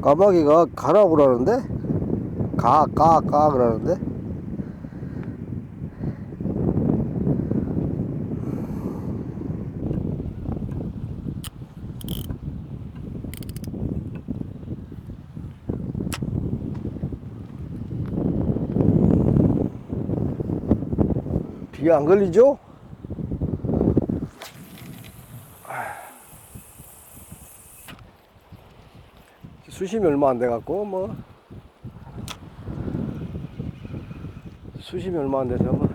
까마귀가 가라고 그러는데? 그러는데? 비에 안 걸리죠? 수심이 얼마 안 돼갖고, 뭐, 수심이 얼마 안 돼서, 뭐.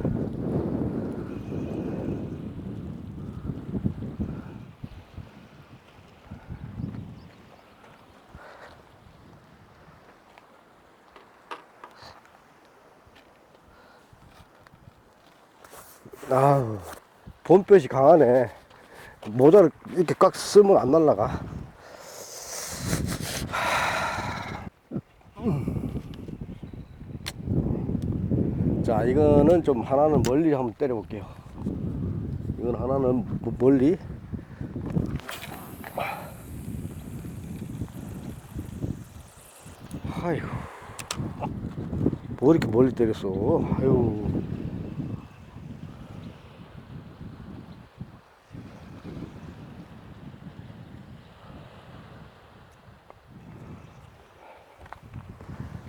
아우, 봄볕이 강하네. 모자를 이렇게 꽉 쓰면 안 날라가. 자, 이거는 좀 하나는 멀리 한번 때려볼게요. 이건 하나는 멀리. 아휴, 뭐 이렇게 멀리 때렸어. 아유.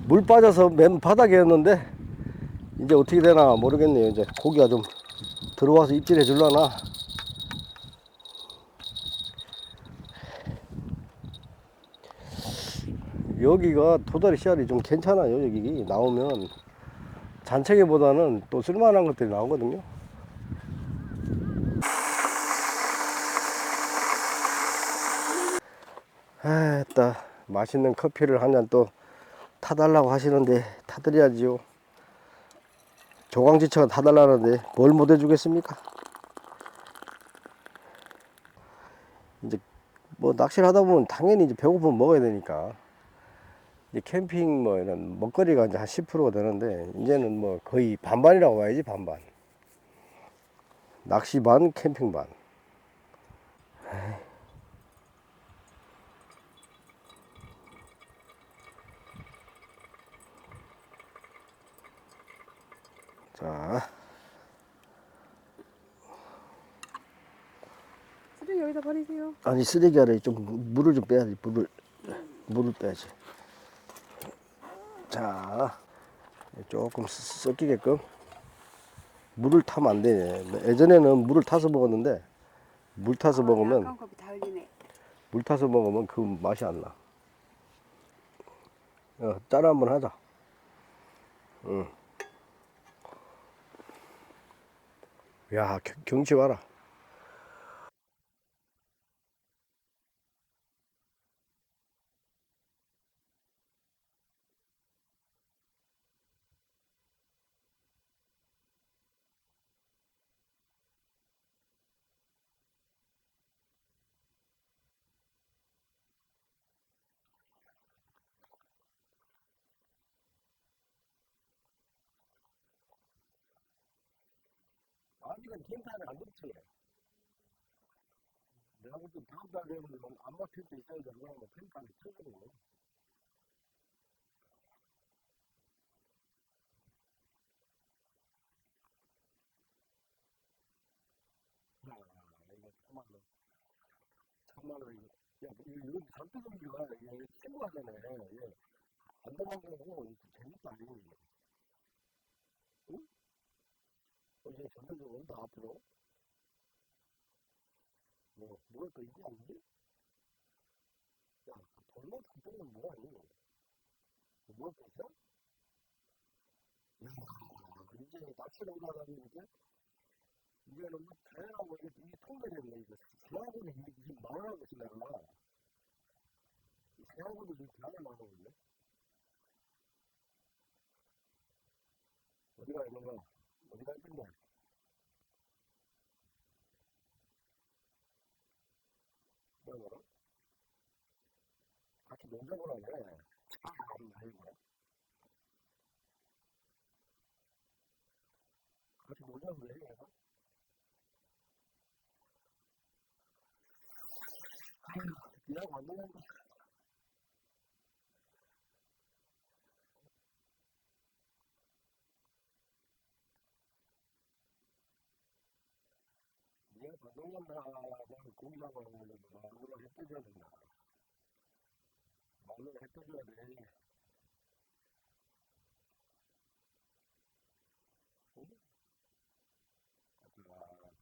물 빠져서 맨 바닥이었는데, 이제 어떻게 되나 모르겠네요. 이제 고기가 좀 들어와서 입질해 줄라나. 여기가 도다리 씨알이 좀 괜찮아요. 여기 나오면 잔챙이보다는 또 쓸만한 것들이 나오거든요. 아따, 맛있는 커피를 한 잔 또 타달라고 하시는데 타드려야지요. 조강지처가 타달라는데 뭘 못 해주겠습니까? 이제 뭐 낚시를 하다 보면 당연히 이제 배고프면 먹어야 되니까, 이제 캠핑 뭐 이런 먹거리가 이제 한 10%가 되는데, 이제는 뭐 거의 반반이라고 봐야지. 반반. 낚시 반, 캠핑 반. 자, 쓰레기 여기다 버리세요. 아니 쓰레기 아래 좀 물을 좀 빼야지. 물을 빼야지. 자, 조금 섞이게끔 물을 타면 안 되네. 예전에는 물을 타서 먹었는데, 물 타서 먹으면 약간 컵이 다 흘리네. 물 타서 먹으면 그 맛이 안 나. 짠 한번 하자. 응. 야, 경치 봐라. 아직은 캠핑이 안 됐지. 내가 볼때 다음 달 되면 안 막힐 때 있어야 되는 거라고 캠핑이 쳐거든요. 야, 이거 참말로, 참말로 이거. 야, 이거 잡두둥이가 이게 친구하잖아. 얘 안 도망가고 재밌다 이거. 응? 이제 점점 온다 앞으로. 뭐가 또 있지 않니? 야, 돌만 잡두는 뭐야 이거? 뭐가 또 있어? 야, 이제 낚시를 올라가는데 이제는 뭐 자연하고 이게 통과되네. 이거 새하고는 이게 지금 말하는 것이 내가 새하고도 지금 대화를 나누고 있네. 어디가 있는 거야? 어디가 있는 거야? 뭐야? 같이 놀자고 하네. 참, 아이고. 같이 놀자고 그래. 일하고 안 놀는 거. 그래서 농협나라는 고기라고 하면 마늘을 해줘야 된다. 마늘을 해줘야 돼. 응? 자,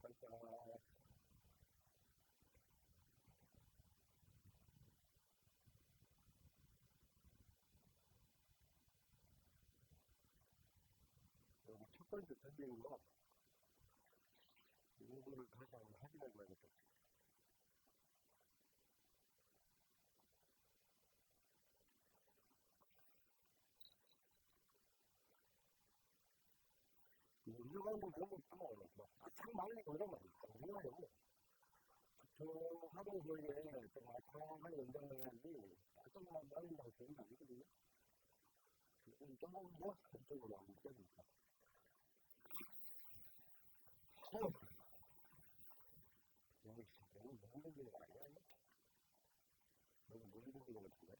여기 첫 번째 던지는 거, 이거를 다시 한번 확인해 봐야겠다. 물려가는 거 너무 좋아. 참 말리고 이러면 안 좋아요. 저 하루 사이에 좀 아탕한 운동을 해야지, 조금만 말린다고 되는 거 아니거든요. 조금 더 안쪽으로 안 되니까. 여기 너무 먹는 거 아니야? 너무 먹는 거 같은데?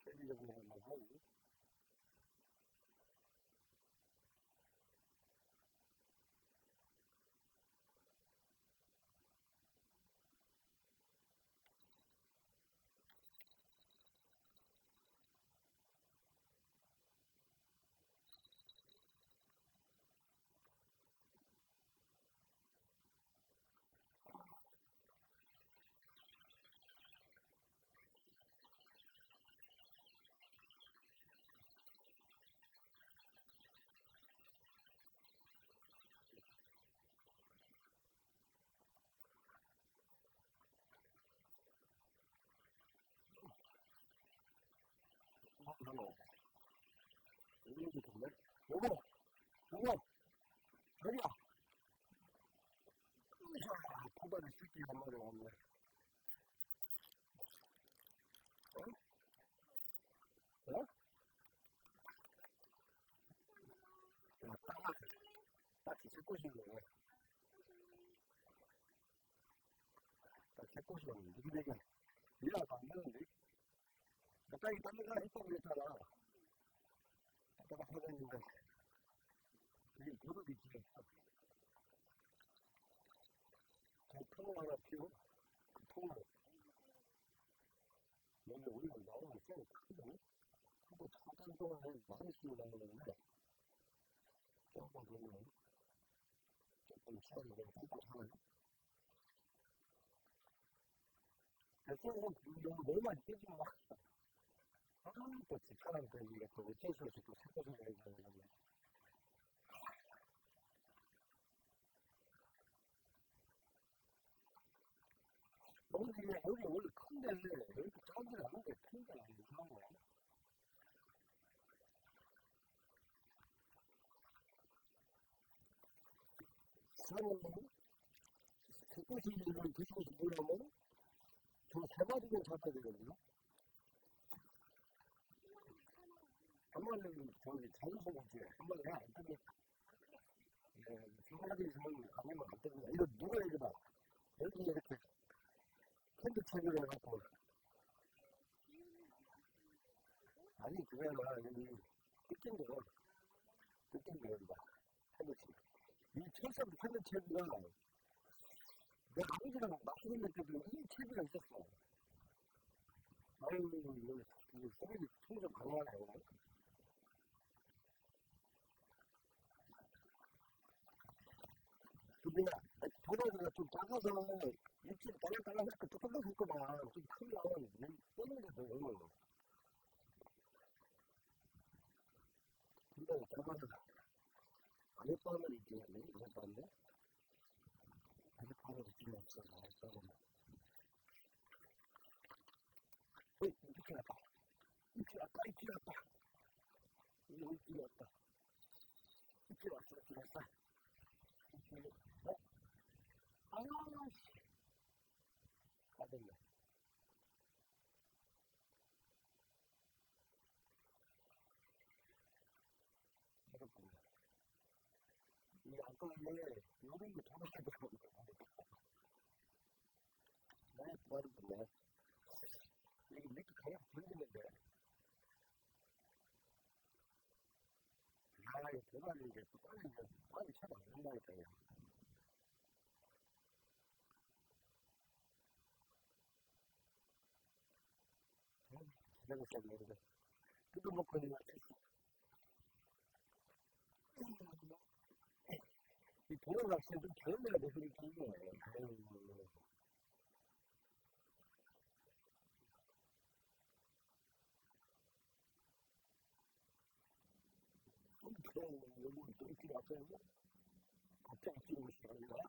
캐리 정리만 하고. 그러면 이렇게 됐네? 여보! 여보! 저기야! 코다리 새끼 한 마리 왔네. 어? 어? 야, 딱 제 꽃이네. 딱 제 꽃이네. 누구 얘기 이해가 안 되는데? 갑자기 딴 데가 했다고 그랬잖아. 아빠가 사줬는데, 그게 버릇이 지냈어. 저 통을 하나 피워. 그 통을. 여기 우리가 나오는 게 꽤 크거든? 그거 잠깐 동안에 많이 쓰고 다니는데, 조금 그러면, 조금 시간이 좀 꼼꼼하네. 됐어, 너무 많이 뛰지 마. 아, 또 집사람한테 이게 또 어쩔 수 없이 또 새꼬시를 해야 되는데. 근데 이게 여기 원래 큰데, 이렇게 작지 않은데 큰데 이상한 거야. 사장님, 새꼬시를 드시고 싶으려면, 저 세 마리는 잡아야 되거든요. 한 마리는 저기 자주서 먹지. 한 마리는 안 뜹니다. 네, 세 마리 있으면 아니면 안 뜹니다. 이거 누가 얘기다. 여기 이렇게 핸드 체결을 해갖고. 아니, 그게 아니라 여기 끝인데 여기가. 핸드 체결. 이 철사도 핸드 체결가 내 아버지랑 맞추는 때도 이 체결가 있었어. 아유, 이거 소리를 통좀 가능하네. 수빈아, 도라지가 좀 작아서 입질이 딸랑딸랑 할까 조금만 했구만. 좀 크면 떼는데도 근데 작아서 아랫바늘 있겠네? 아랫바늘? 아랫바늘 있긴 없어. 아랫바늘. 어이, 입질 났다. 입질 났다. 입질 났다. 이거 입질 났다. 입질 왔어. 입질 났다. 입질, 어? 아유, 빠졌네. 이렇군요. 이 아까 이게 요런 게 돌아가더라고요. 네, 빠졌네. 이게 밑에 그냥 던지는데. 대단히 이제 또 빨리 이제 빨리 차가 안 된다니까요. 기다렸어야 되는데 뜯어먹고 있는 것 같았어. 이 도로 낚시는 좀 다른 데가 더 그렇게 있네. 좀 그런 여기 또 있지 않아요? 갑자기 찍고 싶어하는 거야?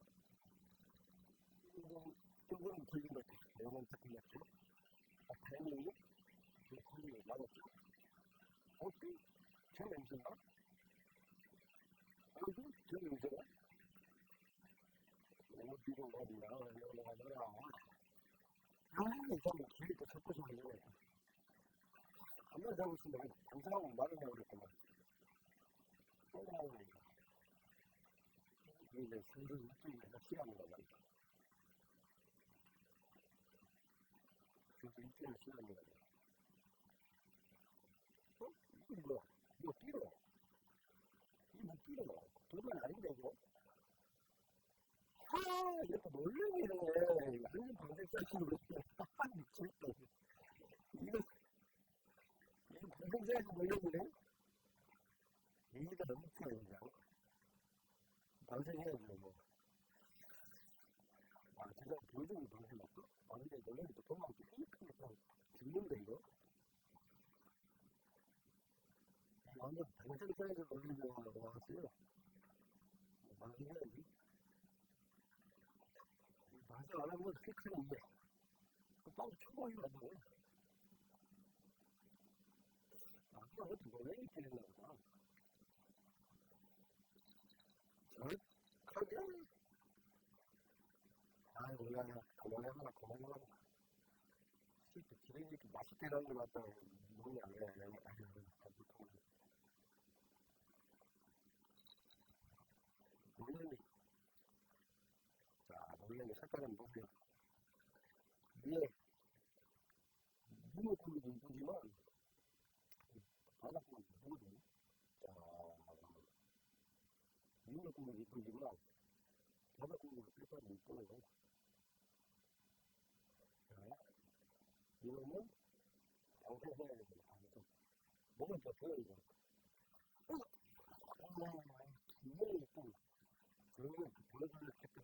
조금 걸린 것 같아. 영원 조금 같아. 아, 타이밍이? 그 타이밍이 맞았죠? 어때? 저 냄새나? 아이고, 저 냄새나? 너무 뒤로 어디야? 올라가더라. 아, 이 사람 길이 또 섞어서 그러네. 한번 잡았으면 감사하고 말하려고 그랬구만. 이게 이제 슬슬 느낌이 시간인 거야. 슬슬 느낌이 시간인 거야. 어? 이게 뭐야? 이거 띠로? 이거 뭐 띠로? 돌만 아닌데, 이거? 아, 이거 놀래미네. 완전 방생 사이즈로 그랬어. 미쳤다. 이거 방생 사이즈 놀래미네? 얘기가 너무 커요, 그냥. 방생해야죠, 뭐. 아, 제가 보여주는 방생 맞죠? 아, 근데 놀래미 또 도망 또 삐끗하니까 죽는데, 이거? 완전 방생 사이즈 놀래미가 나왔어요. 방생해야지. 방생 안 하면 삐끗한데. 빨리 초보해가지고. 아, 그냥 어떻게 놀래미 때렸나 보다. 정확하게? 아이고, 그냥 그만해봐라. 진짜 기름이 이렇게 맛있게 나는 것 같다. 너무 안 해. 놀래미. 자, 놀래미 색깔은 보세요. 위에 눈을 꾸미도 이쁘지만, 바닥은 이쁘거든요. 자, 눈을 꾸미도 이쁘지만, 바닥 꾸미도 색깔이 이쁘네요. 자, 이거는 방생해야 됩니다. 방생. 몸을 더 보여야죠. 굉장히 예쁜, 그러면 보여주는 색깔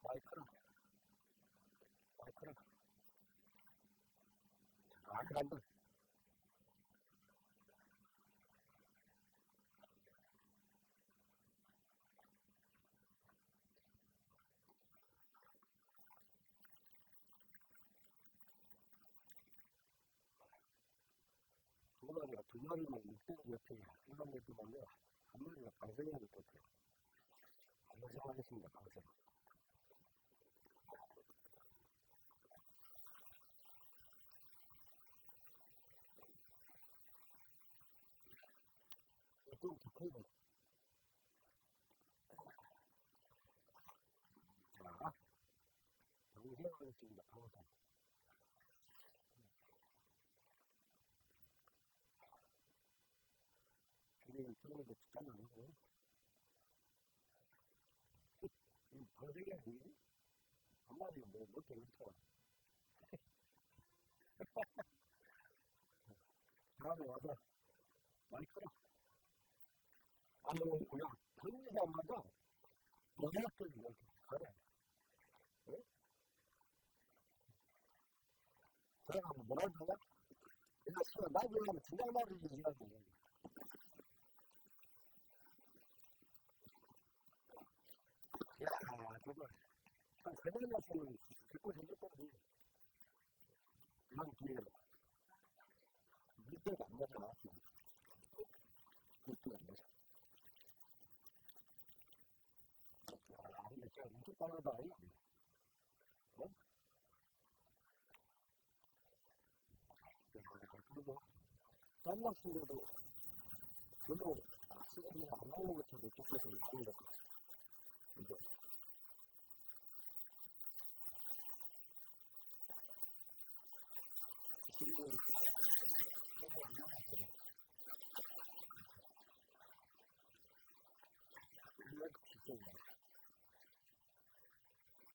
마이크로. 아, 그란다. 두 마리만 육등 옆에 한 마리 있으면 한 마리가 방생해야 될 것 같아요. 방생하겠습니다, 방생. 좀 더 큰 거. 자, 방생하겠습니다, 방생. 기름이 들어오고 직감이 안 나고. 방생이 아니지? 한 마리가 몇 개 넣더라. 다음에 와서 많이 커라. 아니, 그냥 던지자마자 농약들이 이렇게 가래. 응? 제가 뭐라 그러냐? 내가 씨발 나중에 하면 진작 나중에 지나지. 야, 정말 한 세달 났으면 듣고 생겼거든. 이런 기회로. 밑에가 안 나잖아. 밑에가 안 나잖아. 야, 근데 진짜 엄청 빠르다. 어? 그리고 짠낚시인데도 별로 수준이 안 나오는 것처럼 쪽에서 나오는 거. 이제 지금 조금 안 나왔거든. 이쪽이야.